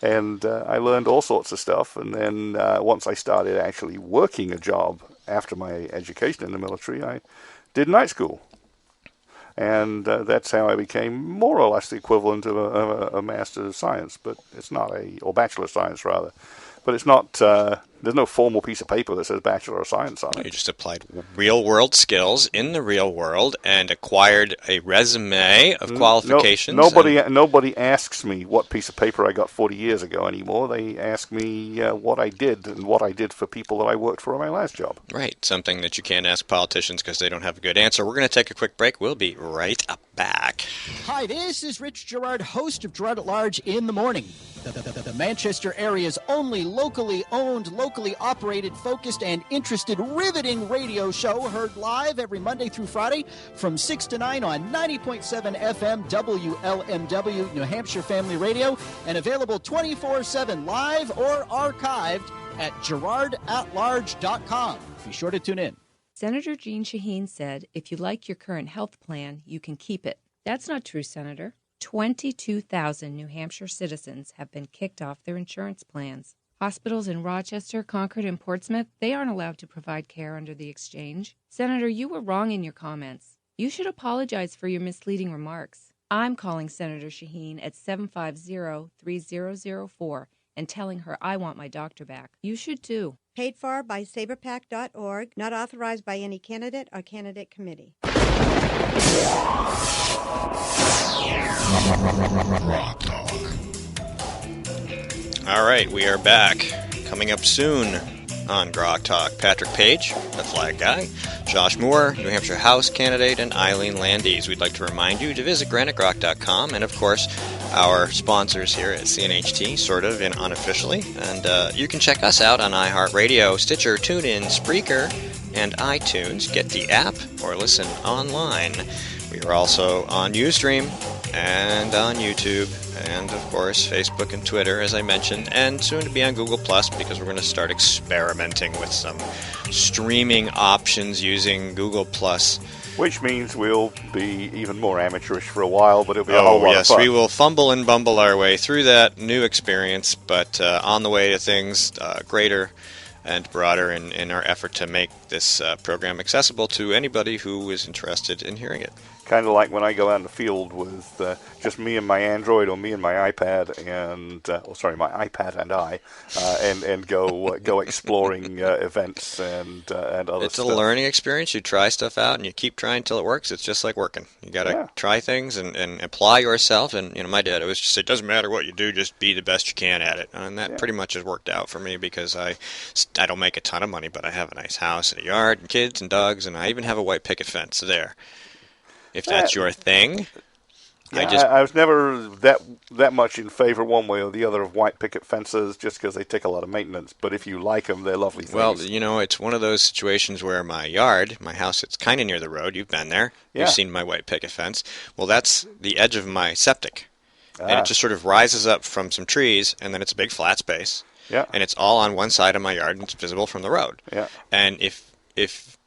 And I learned all sorts of stuff. And then once I started actually working a job after my education in the military, I did night school. And that's how I became more or less the equivalent of a Master of Science, but it's not or Bachelor of Science rather. But it's not, there's no formal piece of paper that says Bachelor of Science on it. You just applied real-world skills in the real world and acquired a resume of qualifications. Nobody asks me what piece of paper I got 40 years ago anymore. They ask me what I did and what I did for people that I worked for in my last job. Right, something that you can't ask politicians because they don't have a good answer. We're going to take a quick break. We'll be right back. Hi, this is Rich Gerard, host of Gerard at Large in the Morning. The Manchester area's only locally owned, locally operated, focused, and interested, riveting radio show, heard live every Monday through Friday from 6 to 9 on 90.7 FM WLMW, New Hampshire Family Radio, and available 24/7 live or archived at GerardAtLarge.com. Be sure to tune in. Senator Jeanne Shaheen said, if you like your current health plan, you can keep it. That's not true, Senator. 22,000 New Hampshire citizens have been kicked off their insurance plans. Hospitals in Rochester, Concord, and Portsmouth, they aren't allowed to provide care under the exchange. Senator, you were wrong in your comments. You should apologize for your misleading remarks. I'm calling Senator Shaheen at 750-3004 and telling her I want my doctor back. You should too. Paid for by SaberPac.org, not authorized by any candidate or candidate committee. All right, we are back. Coming up soon on GrokTALK, Patrick Page, the flag guy, Josh Moore, New Hampshire House candidate, and Eileen Landis. We'd like to remind you to visit GraniteGrok.com, and of course, our sponsors here at CNHT, sort of and unofficially. And you can check us out on iHeartRadio, Stitcher, TuneIn, Spreaker, and iTunes. Get the app or listen online. We are also on Ustream and on YouTube, and of course Facebook and Twitter, as I mentioned, and soon to be on Google Plus, because we're going to start experimenting with some streaming options using Google Plus. Which means we'll be even more amateurish for a while, but it'll be a whole lot of fun. We will fumble and bumble our way through that new experience, but on the way to things greater and broader in our effort to make this program accessible to anybody who is interested in hearing it. Kind of like when I go out in the field with just me and my Android, or me and my iPad, and my iPad and I, and go exploring events and other stuff. It's a learning experience. You try stuff out and you keep trying until it works. It's just like working. You got to try things and apply yourself. And my dad always just said, it doesn't matter what you do, just be the best you can at it. And that pretty much has worked out for me, because I don't make a ton of money, but I have a nice house and a yard and kids and dogs, and I even have a white picket fence there. If that's your thing. I was never that much in favor one way or the other of white picket fences, just because they take a lot of maintenance. But if you like them, they're lovely things. Well, it's one of those situations where my house, it's kind of near the road. You've been there. Yeah. You've seen my white picket fence. Well, that's the edge of my septic. And it just sort of rises up from some trees, and then it's a big flat space. Yeah. And it's all on one side of my yard, and it's visible from the road. Yeah. And if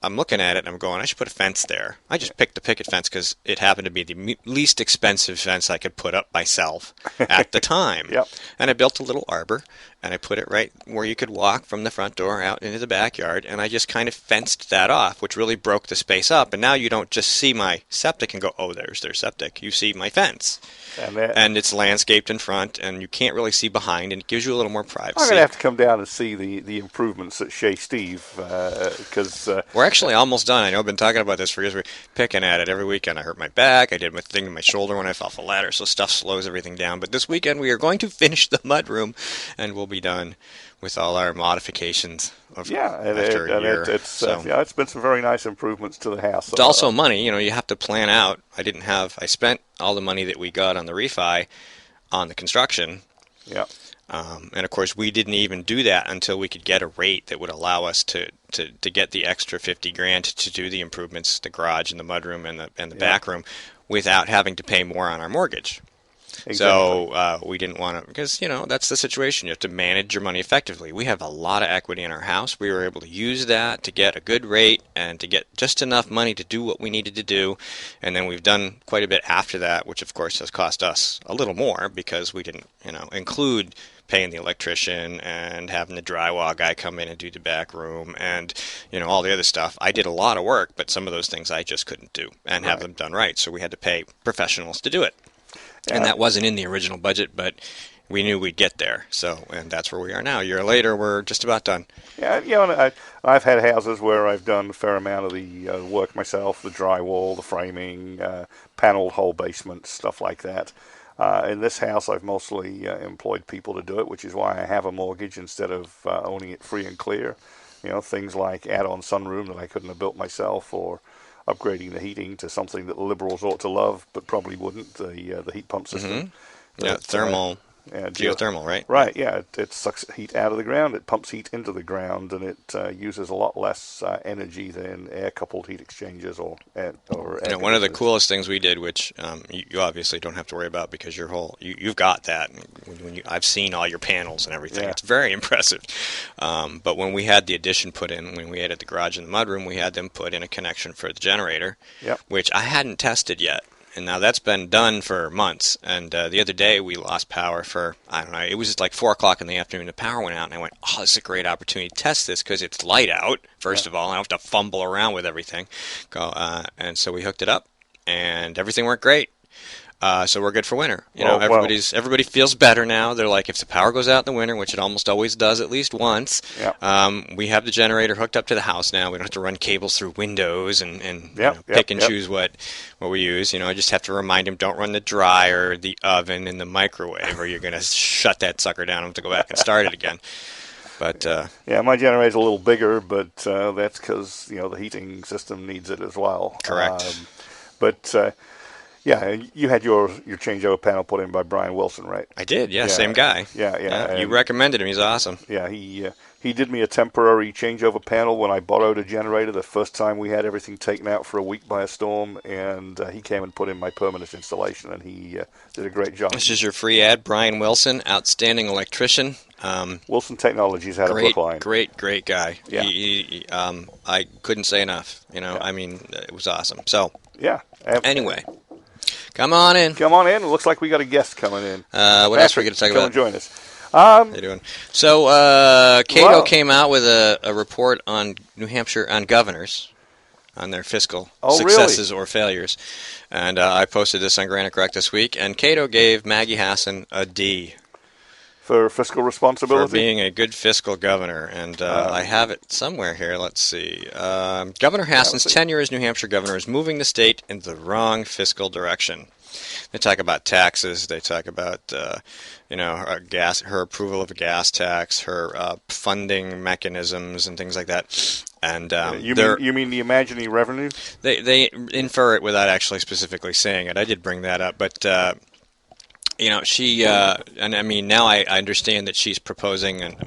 I'm looking at it and I'm going, I should put a fence there. I just picked the picket fence because it happened to be the least expensive fence I could put up myself at the time. Yep. And I built a little arbor, and I put it right where you could walk from the front door out into the backyard, and I just kind of fenced that off, which really broke the space up. And now you don't just see my septic and go, oh, there's their septic. You see my fence. And it's landscaped in front, and you can't really see behind, and it gives you a little more privacy. I'm going to have to come down and see the improvements at Shea Steve, because... We're actually almost done. I know I've been talking about this for years. We're picking at it every weekend. I hurt my back. I did my thing to my shoulder when I fell off a ladder, so stuff slows everything down. But this weekend we are going to finish the mudroom, and we'll be done with all our modifications after a year. It's been some very nice improvements to the house. It's also money. You have to plan out. I spent all the money that we got on the refi on the construction. Yeah. And of course, we didn't even do that until we could get a rate that would allow us to get the extra $50,000 to do the improvements, the garage and the mudroom and the back room, without having to pay more on our mortgage. Exactly. So we didn't want to, because, that's the situation. You have to manage your money effectively. We have a lot of equity in our house. We were able to use that to get a good rate and to get just enough money to do what we needed to do. And then we've done quite a bit after that, which, of course, has cost us a little more because we didn't, include paying the electrician and having the drywall guy come in and do the back room and, all the other stuff. I did a lot of work, but some of those things I just couldn't do and have them done right. So we had to pay professionals to do it. Yeah. And that wasn't in the original budget, but we knew we'd get there. And that's where we are now. A year later, we're just about done. Yeah, I've had houses where I've done a fair amount of the work myself, the drywall, the framing, paneled whole basements, stuff like that. In this house, I've mostly employed people to do it, which is why I have a mortgage instead of owning it free and clear. Things like add-on sunroom that I couldn't have built myself, or upgrading the heating to something that the liberals ought to love, but probably wouldn't, the heat pump system. Mm-hmm. Yeah, thermal. Geothermal, right? Right, yeah. It sucks heat out of the ground, it pumps heat into the ground, and it uses a lot less energy than air-coupled heat exchangers or one of the coolest things we did, which you obviously don't have to worry about because you've got that. I've seen all your panels and everything. Yeah. It's very impressive. But when we had the addition put in, when we added the garage and the mudroom, we had them put in a connection for the generator, which I hadn't tested yet. And now that's been done for months. And the other day we lost power for, I don't know, it was just like 4 o'clock in the afternoon. The power went out, and I went, oh, this is a great opportunity to test this because it's light out, first of all. I don't have to fumble around with everything. And so we hooked it up, and everything worked great. So we're good for winter. Everybody feels better now. They're like, if the power goes out in the winter, which it almost always does at least once, we have the generator hooked up to the house now. We don't have to run cables through windows and pick and choose what we use. I just have to remind them, don't run the dryer, the oven, and the microwave, or you're going to shut that sucker down and have to go back and start it again. But my generator's a little bigger, but that's because the heating system needs it as well. Correct. Yeah, you had your changeover panel put in by Brian Wilson, right? I did, same guy. Yeah. You recommended him. He's awesome. Yeah, he did me a temporary changeover panel when I borrowed a generator the first time we had everything taken out for a week by a storm, and he came and put in my permanent installation, and he did a great job. This is your free ad, Brian Wilson, outstanding electrician. Wilson Technologies out of Brookline. Great guy. Yeah. I couldn't say enough. I mean, it was awesome. So, anyway. Come on in. It looks like we got a guest coming in. What else are we going to talk about? Come and join us. How you doing? So, CATO came out with a report on New Hampshire, on governors, on their fiscal successes or failures. And I posted this on Granite Correct this week. And CATO gave Maggie Hassan a D. For fiscal responsibility? For being a good fiscal governor. And I have it somewhere here. Let's see. Governor Hassan's tenure as New Hampshire governor is moving the state in the wrong fiscal direction. They talk about taxes. They talk about, her approval of a gas tax, her funding mechanisms, and things like that. And you mean the imaginary revenue? They infer it without actually specifically saying it. I did bring that up, but she and I mean now I understand that she's proposing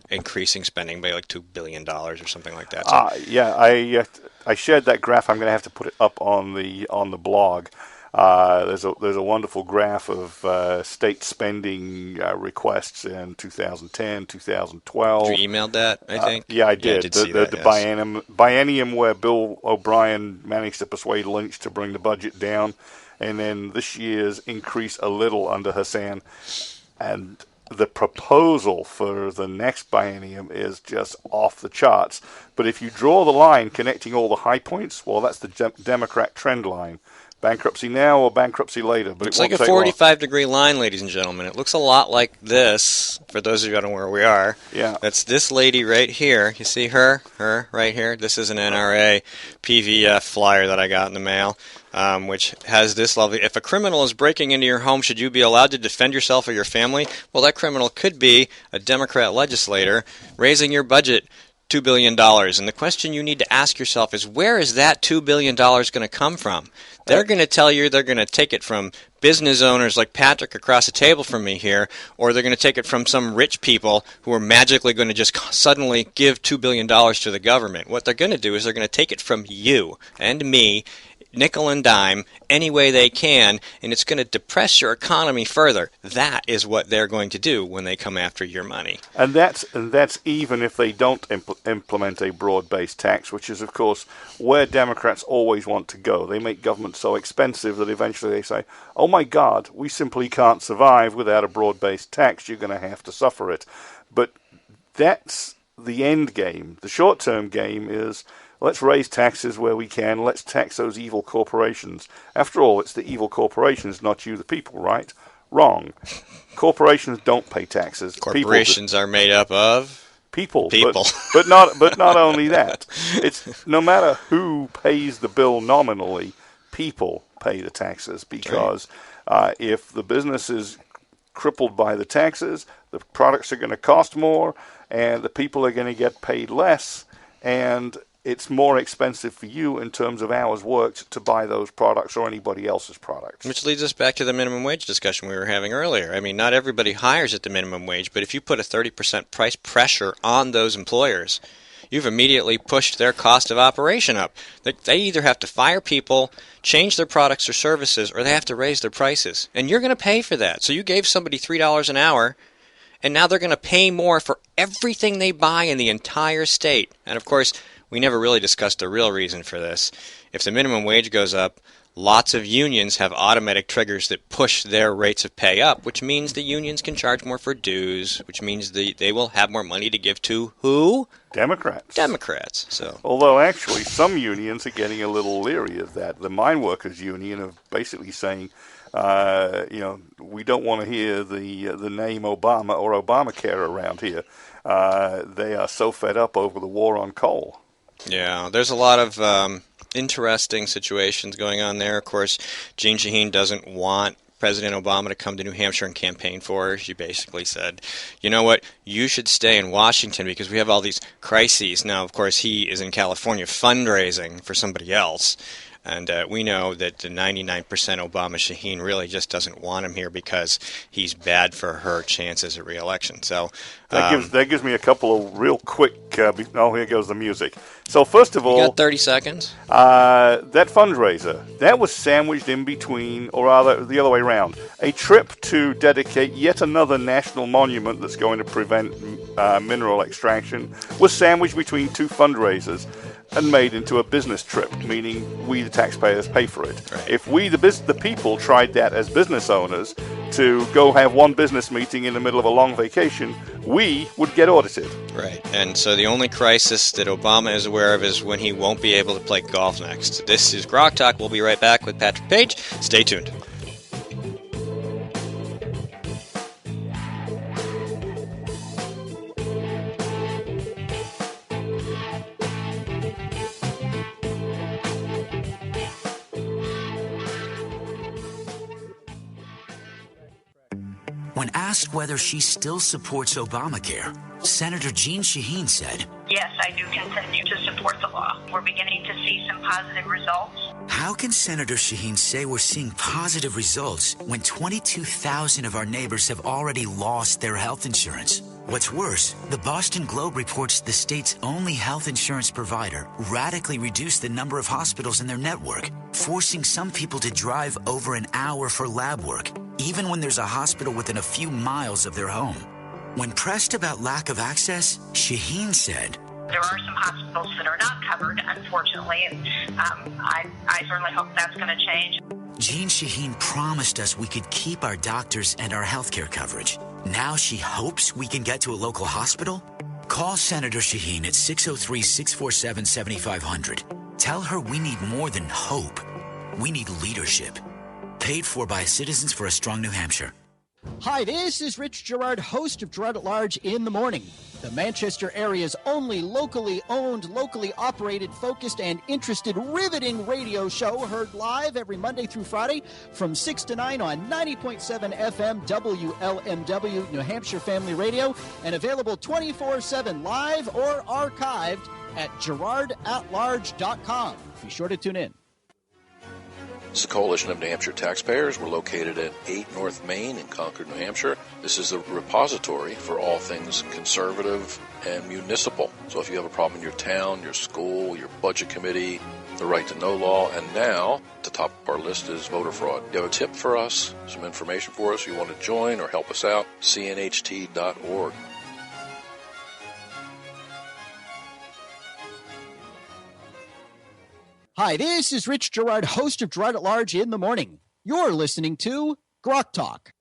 increasing spending by $2 billion or something like that. So. I shared that graph. I'm going to have to put it up on the blog. There's a wonderful graph of state spending requests in 2010, 2012. You emailed that, I think? Yeah, I did. Yeah, I did see that, the biennium where Bill O'Brien managed to persuade Lynch to bring the budget down, and then this year's increase a little under Hassan. And the proposal for the next biennium is just off the charts. But if you draw the line connecting all the high points, well, that's the Democrat trend line. Bankruptcy now or bankruptcy later. But it's like a 45-degree line, ladies and gentlemen. It looks a lot like this, for those of you who don't know where we are. Yeah. That's this lady right here. You see her right here? This is an NRA PVF flyer that I got in the mail, which has this lovely, if a criminal is breaking into your home, should you be allowed to defend yourself or your family? Well, that criminal could be a Democrat legislator raising your budget $2 billion. And the question you need to ask yourself is, where is that $2 billion going to come from? They're going to tell you they're going to take it from business owners like Patrick across the table from me here, or they're going to take it from some rich people who are magically going to just suddenly give $2 billion to the government. What they're going to do is they're going to take it from you and me nickel and dime any way they can, and it's going to depress your economy further. That is what they're going to do when they come after your money. And that's even if they don't implement a broad-based tax, which is, of course, where Democrats always want to go. They make government so expensive that eventually they say, oh my God, we simply can't survive without a broad-based tax. You're going to have to suffer it. But that's the end game. The short-term game is, let's raise taxes where we can. Let's tax those evil corporations. After all, it's the evil corporations, not you, the people, right? Wrong. Corporations don't pay taxes. Corporations are made up of people. But not only that. It's no matter who pays the bill nominally, people pay the taxes, because if the business is crippled by the taxes, the products are going to cost more, and the people are going to get paid less, and it's more expensive for you in terms of hours worked to buy those products or anybody else's products. Which leads us back to the minimum wage discussion we were having earlier. I mean, not everybody hires at the minimum wage, but if you put a 30% price pressure on those employers, you've immediately pushed their cost of operation up. They either have to fire people, change their products or services, or they have to raise their prices. And you're going to pay for that. So you gave somebody $3 an hour, and now they're going to pay more for everything they buy in the entire state. And of course, we never really discussed the real reason for this. If the minimum wage goes up, lots of unions have automatic triggers that push their rates of pay up, which means the unions can charge more for dues, which means they will have more money to give to who? Democrats. So, although actually some unions are getting a little leery of that. The mine workers union are basically saying, we don't want to hear the name Obama or Obamacare around here. They are so fed up over the war on coal. Yeah, there's a lot of interesting situations going on there. Of course, Jeanne Shaheen doesn't want President Obama to come to New Hampshire and campaign for her. She basically said, you know what, you should stay in Washington because we have all these crises. Now, of course, he is in California fundraising for somebody else. And we know that the 99% Obama Shaheen really just doesn't want him here because he's bad for her chances at re-election. So that gives me a couple of real quick. Here goes the music. So first of all, you got 30 seconds. That fundraiser that was sandwiched in between, or rather the other way around, a trip to dedicate yet another national monument that's going to prevent mineral extraction was sandwiched between two fundraisers and made into a business trip, meaning we, the taxpayers, pay for it. Right. If we, the people, tried that as business owners to go have one business meeting in the middle of a long vacation, we would get audited. Right. And so the only crisis that Obama is aware of is when he won't be able to play golf next. This is GrokTALK. We'll be right back with Patrick Page. Stay tuned. When asked whether she still supports Obamacare, Senator Jeanne Shaheen said, "Yes, I do continue to support the law. We're beginning to see some positive results." How can Senator Shaheen say we're seeing positive results when 22,000 of our neighbors have already lost their health insurance? What's worse, the Boston Globe reports the state's only health insurance provider radically reduced the number of hospitals in their network, forcing some people to drive over an hour for lab work, even when there's a hospital within a few miles of their home. When pressed about lack of access, Shaheen said, "There are some hospitals that are not covered, unfortunately, and I certainly hope that's going to change." Jeanne Shaheen promised us we could keep our doctors and our healthcare coverage. Now she hopes we can get to a local hospital? Call Senator Shaheen at 603-647-7500. Tell her we need more than hope. We need leadership. Paid for by Citizens for a Strong New Hampshire. Hi, this is Rich Gerard, host of Gerard at Large in the Morning, the Manchester area's only locally owned, locally operated, focused, and interested, riveting radio show, heard live every Monday through Friday from 6 to 9 on 90.7 FM WLMW, New Hampshire Family Radio, and available 24/7 live or archived at GerardAtLarge.com. Be sure to tune in. This is the Coalition of New Hampshire Taxpayers. We're located at 8 North Main in Concord, New Hampshire. This is the repository for all things conservative and municipal. So if you have a problem in your town, your school, your budget committee, the right to know law, and now at the top of our list is voter fraud. You have a tip for us, some information for us, you want to join or help us out, cnht.org. Hi, this is Rich Gerard, host of Gerard at Large in the Morning. You're listening to GrokTALK.